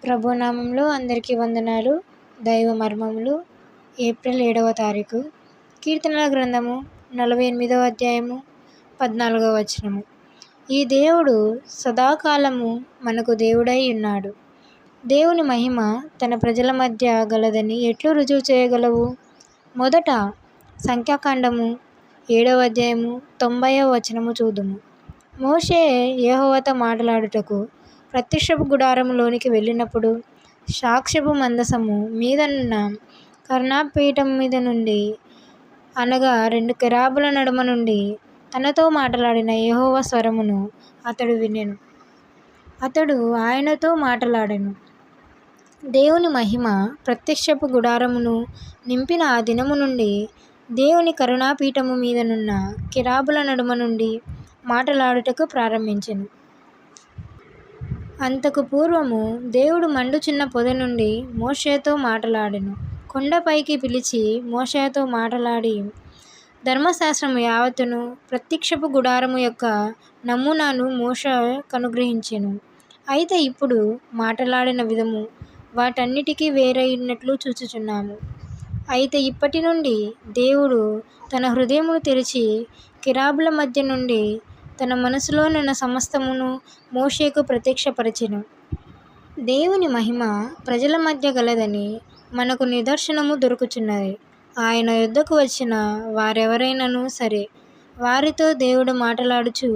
ప్రభు నామంలో అందరికీ వందనాలు. దైవ మర్మములు ఏప్రిల్ 7వ తారీఖు. కీర్తనల గ్రంథము 48వ అధ్యాయము 14వ వచనము. ఈ దేవుడు సదాకాలము మనకు దేవుడై ఉన్నాడు. దేవుని మహిమ తన ప్రజల మధ్య గలదని ఎట్లు రుజువు చేయగలవు? మొదట సంఖ్యాకాండము 7వ అధ్యాయము 90వ వచనము చూదుము. మోషే యెహోవాతో మాట్లాడుటకు ప్రత్యక్షపు గుడారములోనికి వెళ్ళినప్పుడు సాక్ష్యపు మందసము మీదనున్న కరుణాపీఠం మీద నుండి, అనగా 2 కెరూబుల నడుమ నుండి తనతో మాట్లాడిన యెహోవా స్వరమును అతడు వినెను. అతడు ఆయనతో మాట్లాడెను. దేవుని మహిమ ప్రత్యక్షపు గుడారమును నింపిన ఆ దినము నుండి దేవుని కరుణాపీఠము మీదనున్న కెరూబుల నడుమ నుండి మాట్లాడుటకు ప్రారంభించెను. అంతకు పూర్వము దేవుడు మండుచున్న పొద నుండి మోషేతో మాట్లాడెను. కొండపైకి పిలిచి మోషేతో మాట్లాడి ధర్మశాస్త్రము యావత్తును, ప్రత్యక్షపు గుడారము యొక్క నమూనాను మోషేకు అనుగ్రహించెను. అయితే ఇప్పుడు మాట్లాడిన విధము వాటన్నిటికీ వేరైనట్లు చూచుచున్నాము. అయితే ఇప్పటి నుండి దేవుడు తన హృదయమును తెరిచి కెరూబుల మధ్య నుండి తన మనసులోనున్న సమస్తమును మోషేకు ప్రత్యక్షపరచెను. దేవుని మహిమ ప్రజల మధ్య గలదని మనకు నిదర్శనము దొరుకుచున్నది. ఆయన యొద్దకు వచ్చిన వారెవరైనను సరే, వారితో దేవుడు మాట్లాడుచు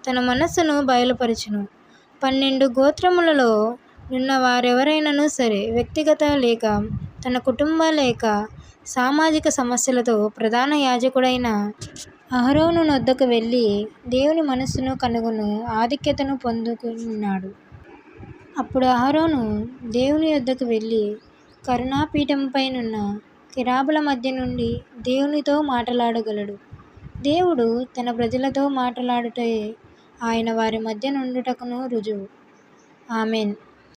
తన మనస్సును బయలుపరచును. 12 గోత్రములలో నున్న వారెవరైనను సరే, వ్యక్తిగత లేక తన కుటుంబ లేక సామాజిక సమస్యలతో ప్రధాన యాజకుడైన అహరోను నొద్దకు వెళ్ళి దేవుని మనస్సును కనుగొను ఆధిక్యతను పొందుకున్నాడు. అప్పుడు అహరోను దేవుని యొద్దకు వెళ్ళి కరుణాపీఠముపైనున్న కెరూబుల మధ్య నుండి దేవునితో మాట్లాడగలడు. దేవుడు తన ప్రజలతో మాట్లాడుటయే ఆయన వారి మధ్య నుండుటకును రుజువు. ఆమేన్.